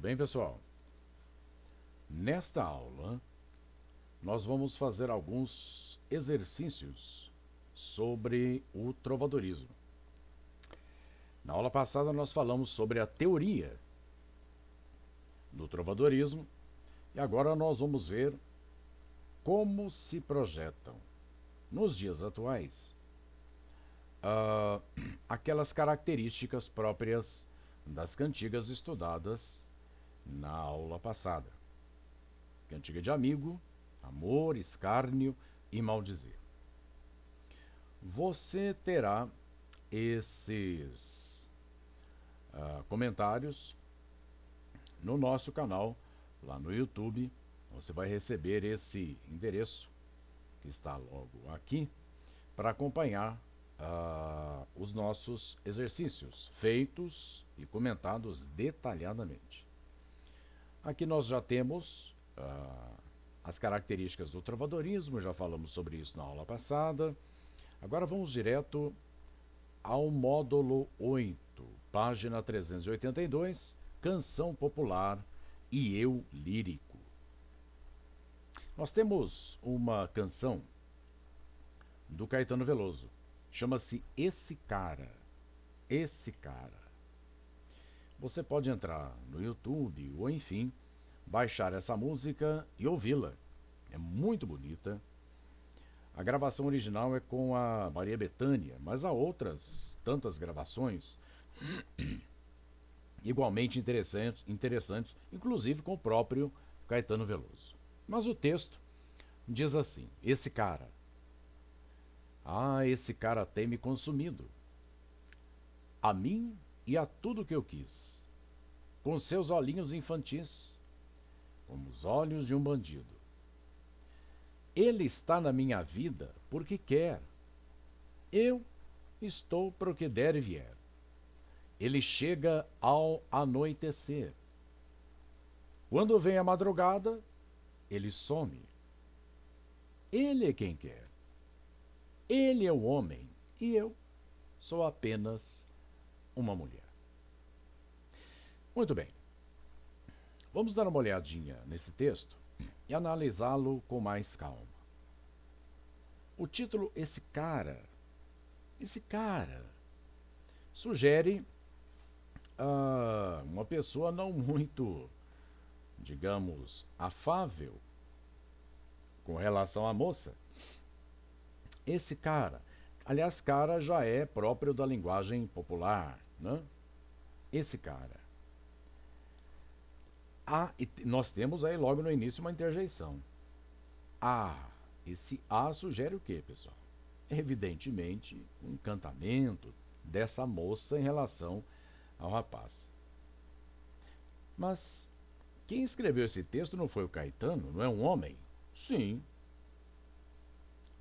bem, pessoal? Nesta aula, nós vamos fazer alguns exercícios sobre o trovadorismo. Na aula passada, nós falamos sobre a teoria do trovadorismo e agora nós vamos ver como se projetam, nos dias atuais, aquelas características próprias das cantigas estudadas na aula passada. Cantiga de amigo, amor, escárnio e maldizer. Você terá esses comentários no nosso canal, lá no YouTube. Você vai receber esse endereço, que está logo aqui, para acompanhar os nossos exercícios, feitos e comentados detalhadamente. Aqui nós já temos as características do trovadorismo, já falamos sobre isso na aula passada. Agora vamos direto ao módulo 8, página 382, Canção Popular e Eu Lírico. Nós temos uma canção do Caetano Veloso, chama-se Esse Cara. Esse Cara. Você pode entrar no YouTube ou, enfim, baixar essa música e ouvi-la. É muito bonita. A gravação original é com a Maria Bethânia, mas há outras tantas gravações igualmente interessantes, inclusive com o próprio Caetano Veloso. Mas o texto diz assim: esse cara. Esse cara tem me consumido. A mim e a tudo que eu quis. Com seus olhinhos infantis, como os olhos de um bandido. Ele está na minha vida porque quer. Eu estou para o que der e vier. Ele chega ao anoitecer. Quando vem a madrugada, ele some. Ele é quem quer. Ele é o homem e eu sou apenas uma mulher. Muito bem. Vamos dar uma olhadinha nesse texto e analisá-lo com mais calma. O título Esse Cara, sugere uma pessoa não muito, digamos, afável com relação à moça. Esse cara, aliás, cara já é próprio da linguagem popular, né? Esse cara. E nós temos aí logo no início uma interjeição. Esse sugere o quê, pessoal? Evidentemente, um encantamento dessa moça em relação ao rapaz. Mas quem escreveu esse texto não foi o Caetano? Não é um homem? Sim.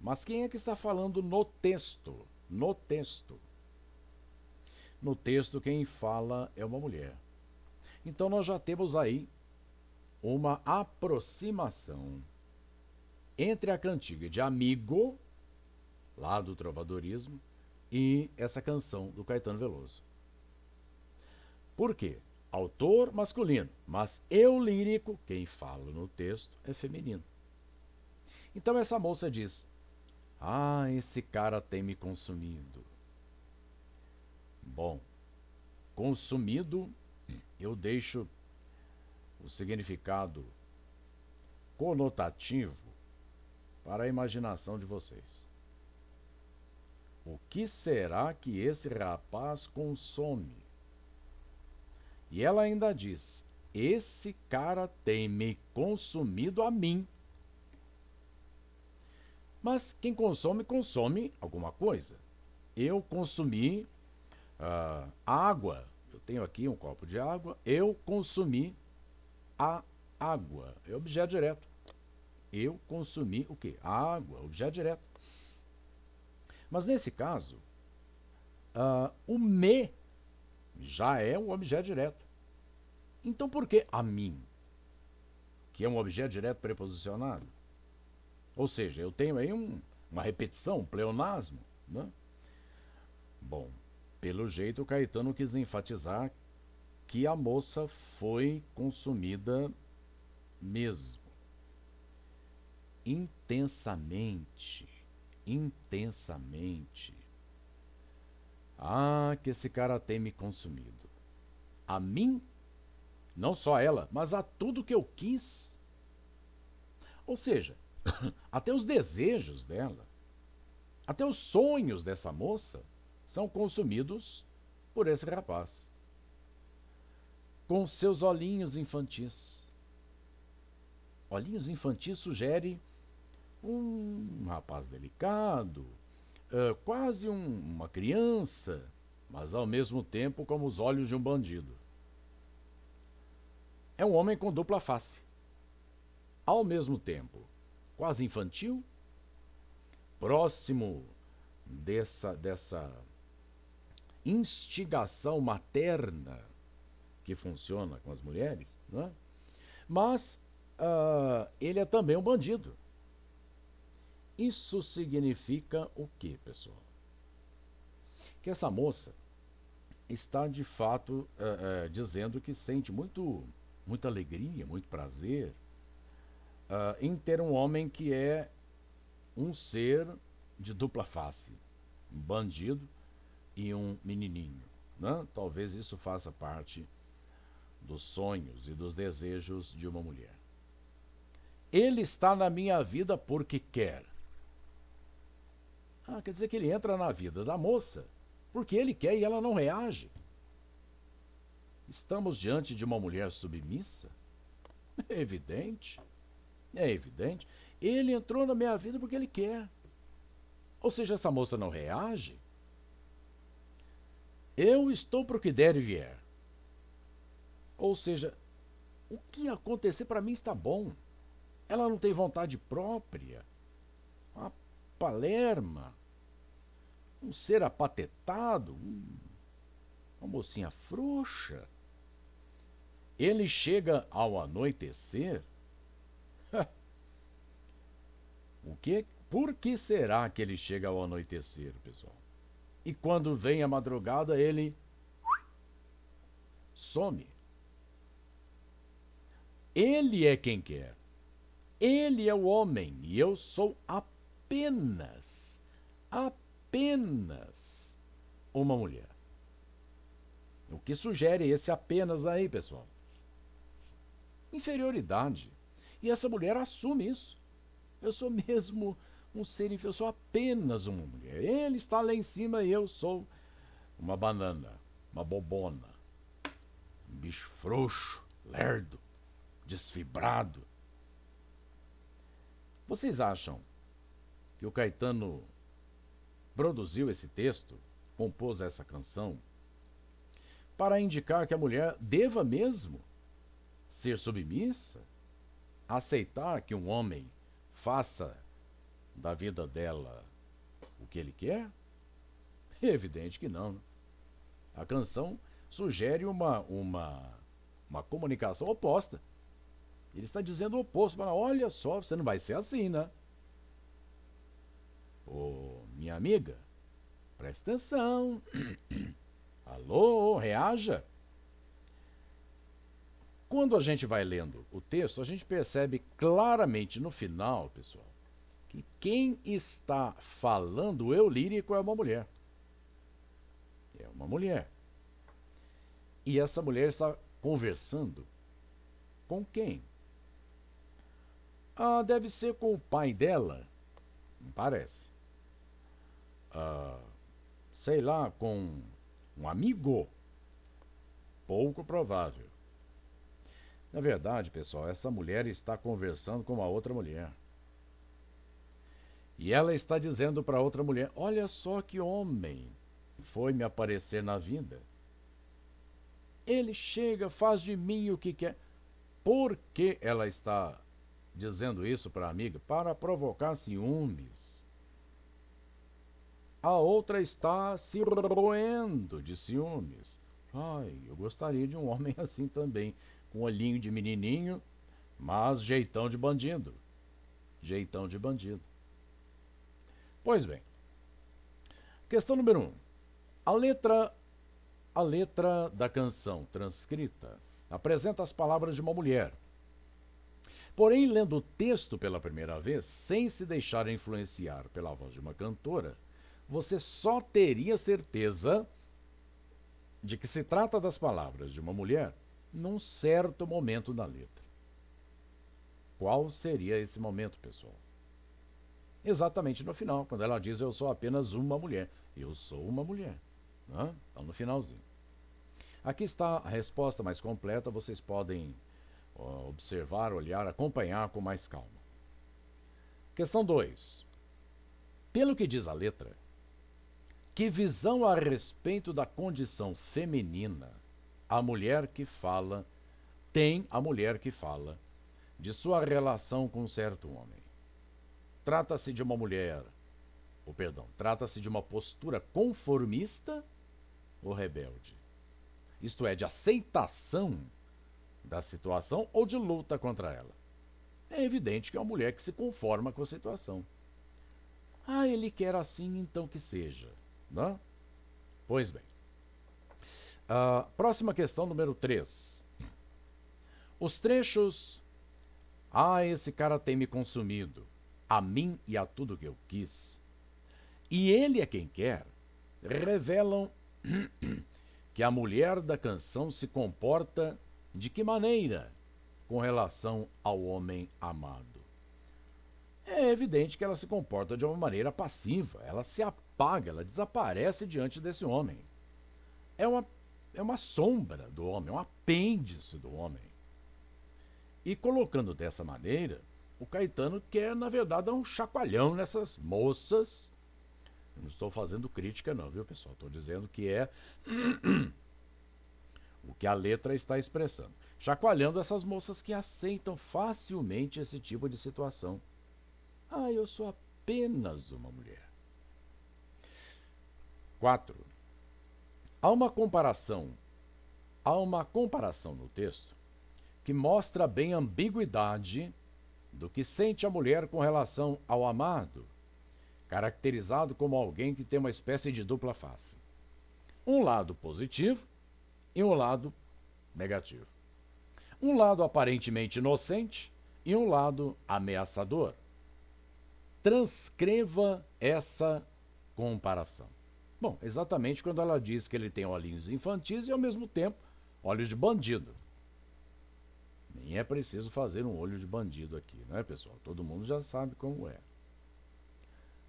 Mas quem é que está falando no texto? No texto. No texto quem fala é uma mulher. Então nós já temos aí uma aproximação entre a cantiga de amigo, lá do trovadorismo, e essa canção do Caetano Veloso. Por quê? Autor masculino, mas eu lírico, quem fala no texto, é feminino. Então essa moça diz: esse cara tem me consumido. Bom, consumido, eu deixo o significado conotativo para a imaginação de vocês. O que será que esse rapaz consome? E ela ainda diz: esse cara tem me consumido a mim. Mas quem consome, consome alguma coisa. Eu consumi água. Eu tenho aqui um copo de água. Eu consumi a água. É objeto direto. Eu consumi o quê? A água, objeto direto. Mas nesse caso, o me já é um objeto direto. Então por que a mim? Que é um objeto direto preposicionado? Ou seja, eu tenho aí uma repetição, um pleonasmo, né? Bom, pelo jeito o Caetano quis enfatizar que a moça foi consumida mesmo, intensamente, intensamente. Ah, que esse cara tem me consumido. A mim, não só a ela, mas a tudo que eu quis. Ou seja, até os desejos dela, até os sonhos dessa moça são consumidos por esse rapaz. Com seus olhinhos infantis. Olhinhos infantis sugere um rapaz delicado, quase uma criança, mas ao mesmo tempo como os olhos de um bandido. É um homem com dupla face. Ao mesmo tempo, quase infantil, próximo dessa instigação materna que funciona com as mulheres, né? Mas ele é também um bandido. Isso significa o quê, pessoal? Que essa moça está de fato dizendo que sente muita alegria, muito prazer em ter um homem que é um ser de dupla face, um bandido e um menininho, né? Talvez isso faça parte dos sonhos e dos desejos de uma mulher. Ele está na minha vida porque quer. Ah, quer dizer que ele entra na vida da moça porque ele quer e ela não reage. Estamos diante de uma mulher submissa? É evidente. É evidente. Ele entrou na minha vida porque ele quer. Ou seja, essa moça não reage. Eu estou para o que der e vier. Ou seja, o que acontecer para mim está bom. Ela não tem vontade própria. Uma palerma. Um ser apatetado. Uma mocinha frouxa. Ele chega ao anoitecer. Por que será que ele chega ao anoitecer, pessoal? E quando vem a madrugada, ele some. Ele é quem quer. Ele é o homem e eu sou apenas uma mulher. O que sugere esse apenas aí, pessoal? Inferioridade. E essa mulher assume isso. Eu sou mesmo um ser inferior, eu sou apenas uma mulher. Ele está lá em cima e eu sou uma banana, uma bobona, um bicho frouxo, lerdo, desfibrado. Vocês acham que o Caetano produziu esse texto, compôs essa canção, para indicar que a mulher deva mesmo ser submissa, aceitar que um homem faça da vida dela o que ele quer? É evidente que não. A canção sugere uma comunicação oposta. Ele está dizendo o oposto. Fala, olha só, você não vai ser assim, né? Ô, minha amiga, presta atenção. Alô, reaja. Quando a gente vai lendo o texto, a gente percebe claramente no final, pessoal, que quem está falando o eu lírico é uma mulher. É uma mulher. E essa mulher está conversando com quem? Ah, deve ser com o pai dela. Não parece. Sei lá, com um amigo. Pouco provável. Na verdade, pessoal, essa mulher está conversando com uma outra mulher. E ela está dizendo para outra mulher, olha só que homem foi me aparecer na vida. Ele chega, faz de mim o que quer. Por que ela está dizendo isso para a amiga? Para provocar ciúmes. A outra está se roendo de ciúmes. Ai, eu gostaria de um homem assim também, com olhinho de menininho, mas jeitão de bandido. Jeitão de bandido. Pois bem, questão número 1. A letra A letra da canção transcrita apresenta as palavras de uma mulher. Porém, lendo o texto pela primeira vez, sem se deixar influenciar pela voz de uma cantora, você só teria certeza de que se trata das palavras de uma mulher num certo momento da letra. Qual seria esse momento, pessoal? Exatamente no final, quando ela diz: eu sou apenas uma mulher. Eu sou uma mulher. Né? Então, no finalzinho. Aqui está a resposta mais completa, vocês podem observar, olhar, acompanhar com mais calma. Questão 2. Pelo que diz a letra, que visão a respeito da condição feminina a mulher que fala tem a mulher que fala de sua relação com um certo homem? Trata-se de uma mulher, trata-se de uma postura conformista ou rebelde? Isto é, de aceitação da situação ou de luta contra ela? É evidente que é uma mulher que se conforma com a situação. Ah, ele quer assim, então que seja. Não? Pois bem. Próxima questão, número 3. Os trechos: ah, esse cara tem me consumido, a mim e a tudo que eu quis, e ele é quem quer, revelam que a mulher da canção se comporta de que maneira com relação ao homem amado? É evidente que ela se comporta de uma maneira passiva, ela se apaga, ela desaparece diante desse homem. É uma sombra do homem, é um apêndice do homem. E colocando dessa maneira, o Caetano quer, na verdade, dar um chacoalhão nessas moças. Eu não estou fazendo crítica não, viu, pessoal? Estou dizendo que é o que a letra está expressando. Chacoalhando essas moças que aceitam facilmente esse tipo de situação. Ah, eu sou apenas uma mulher. 4. Há uma comparação no texto que mostra bem a ambiguidade do que sente a mulher com relação ao amado, caracterizado como alguém que tem uma espécie de dupla face. Um lado positivo e um lado negativo. Um lado aparentemente inocente e um lado ameaçador. Transcreva essa comparação. Bom, exatamente quando ela diz que ele tem olhinhos infantis e ao mesmo tempo olhos de bandido. Nem é preciso fazer um olho de bandido aqui, não é, pessoal? Todo mundo já sabe como é.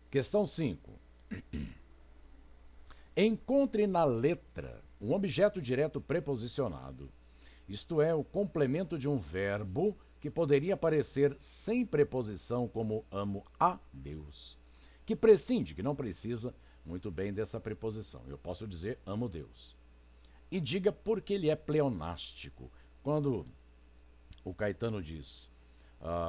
Questão 5. Encontre na letra um objeto direto preposicionado, isto é, o complemento de um verbo que poderia aparecer sem preposição, como amo a Deus, que prescinde, que não precisa muito bem dessa preposição. Eu posso dizer amo Deus. E diga por que ele é pleonástico. Quando o Caetano diz,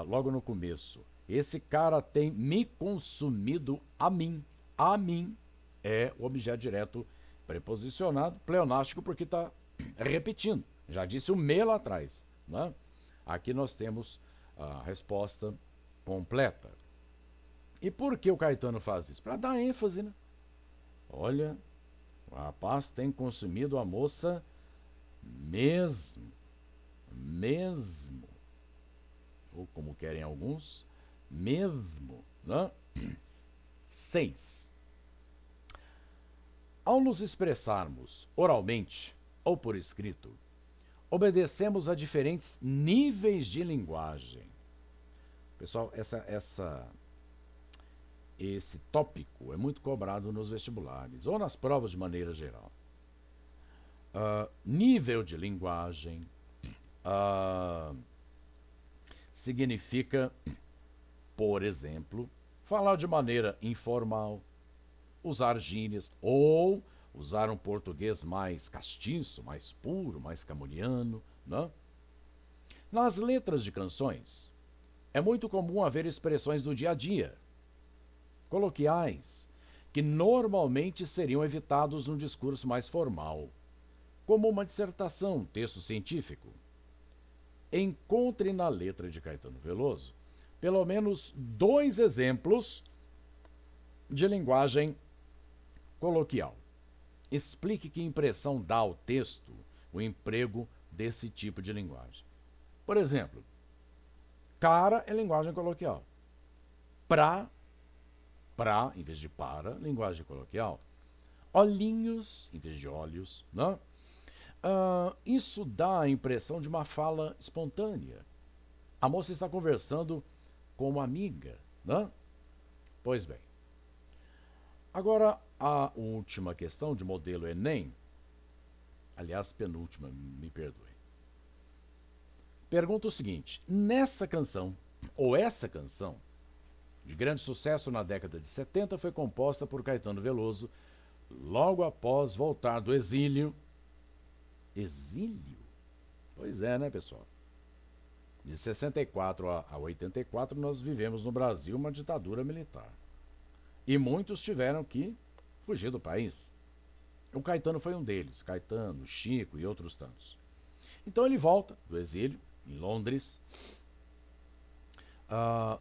logo no começo, esse cara tem me consumido a mim. A mim é o objeto direto preposicionado, pleonástico, porque está repetindo. Já disse o me lá atrás. Né? Aqui nós temos a resposta completa. E por que o Caetano faz isso? Para dar ênfase, né? Olha, o rapaz tem consumido a moça mesmo. Ou como querem alguns, mesmo. Né? 6. Ao nos expressarmos oralmente ou por escrito, obedecemos a diferentes níveis de linguagem. Pessoal, esse tópico é muito cobrado nos vestibulares ou nas provas de maneira geral. Nível de linguagem significa, por exemplo, falar de maneira informal, usar gírias ou usar um português mais castiço, mais puro, mais camoniano. Né? Nas letras de canções, é muito comum haver expressões do dia a dia, coloquiais, que normalmente seriam evitados num discurso mais formal, como uma dissertação, um texto científico. Encontre na letra de Caetano Veloso pelo menos 2 exemplos de linguagem coloquial. explique que impressão dá ao texto o emprego desse tipo de linguagem. Por exemplo, cara é linguagem coloquial. Pra, em vez de para, linguagem coloquial. Olhinhos, em vez de olhos, né? Isso dá a impressão de uma fala espontânea. A moça está conversando com uma amiga, né? Pois bem. Agora, a última questão de modelo Enem, aliás, penúltima, me perdoe. Pergunta o seguinte: nessa canção, ou essa canção, de grande sucesso na década de 70, foi composta por Caetano Veloso logo após voltar do exílio. Exílio? Pois é, né, pessoal? De 64 a 84, nós vivemos no Brasil uma ditadura militar. E muitos tiveram que fugir do país. O Caetano foi um deles. Caetano, Chico e outros tantos. Então ele volta do exílio, em Londres,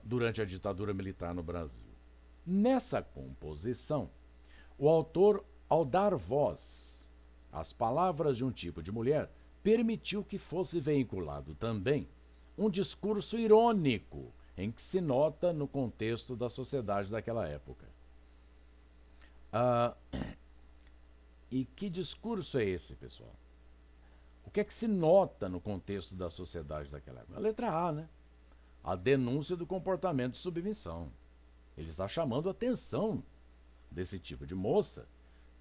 durante a ditadura militar no Brasil. Nessa composição, o autor, ao dar voz às palavras de um tipo de mulher, permitiu que fosse veiculado também um discurso irônico em que se nota no contexto da sociedade daquela época. E que discurso é esse, pessoal? O que é que se nota no contexto da sociedade daquela época? A letra A, né? A denúncia do comportamento de submissão. Ele está chamando a atenção desse tipo de moça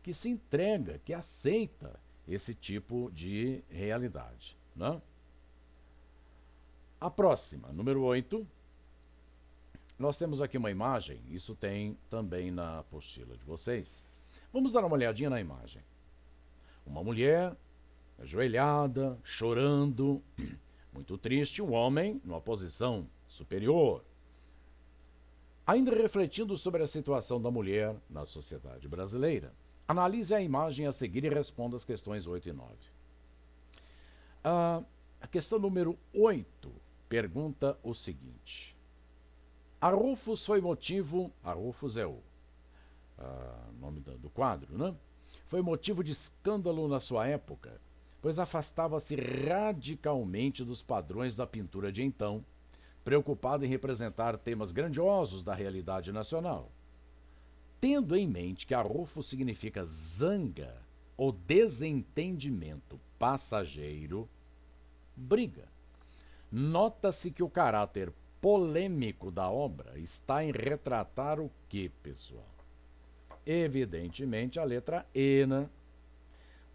que se entrega, que aceita esse tipo de realidade, né? A próxima, número 8. Nós temos aqui uma imagem, isso tem também na apostila de vocês. Vamos dar uma olhadinha na imagem. Uma mulher ajoelhada, chorando, muito triste, um homem numa posição superior. Ainda refletindo sobre a situação da mulher na sociedade brasileira, analise a imagem a seguir e responda as questões 8 e 9. A questão número 8 pergunta o seguinte: Arrufos foi motivo... Arrufos é o nome do quadro, né? Foi motivo de escândalo na sua época, pois afastava-se radicalmente dos padrões da pintura de então, preocupado em representar temas grandiosos da realidade nacional. Tendo em mente que arrufo significa zanga ou desentendimento passageiro, briga, nota-se que o caráter polêmico da obra está em retratar o que, pessoal? Evidentemente a letra E, né?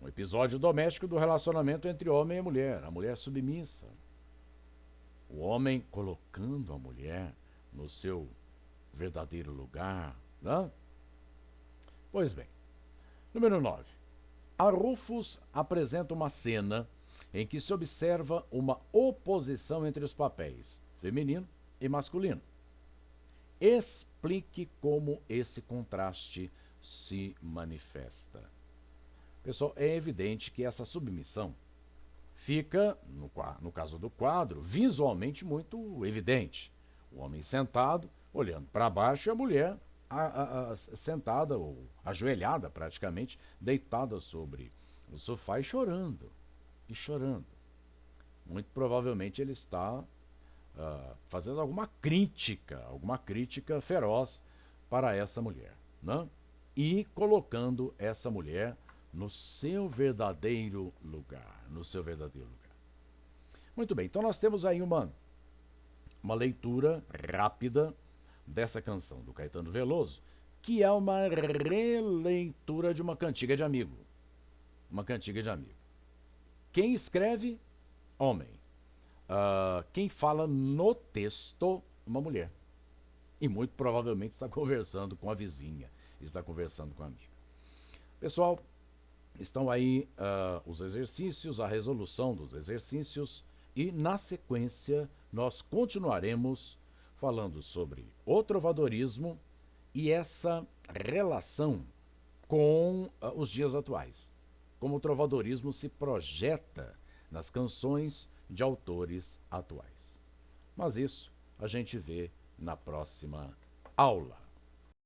Um episódio doméstico do relacionamento entre homem e mulher, a mulher submissa. O homem colocando a mulher no seu verdadeiro lugar, né? Pois bem, número 9. Arrufos apresenta uma cena em que se observa uma oposição entre os papéis feminino e masculino. Explique como esse contraste se manifesta. Pessoal, é evidente que essa submissão fica, no caso do quadro, visualmente muito evidente. O homem sentado, olhando para baixo, e a mulher sentada ou ajoelhada praticamente, deitada sobre o sofá e chorando. E chorando. Muito provavelmente ele está fazendo alguma crítica feroz para essa mulher, né? E colocando essa mulher no seu verdadeiro lugar, Muito bem, então nós temos aí uma leitura rápida dessa canção do Caetano Veloso, que é uma releitura de uma cantiga de amigo. Quem escreve? Homem. Quem fala no texto? Uma mulher. E muito provavelmente está conversando com a vizinha, está conversando com a amiga. Pessoal, estão aí os exercícios, a resolução dos exercícios, e na sequência nós continuaremos falando sobre o trovadorismo e essa relação com os dias atuais. Como o trovadorismo se projeta nas canções de autores atuais. Mas isso a gente vê na próxima aula.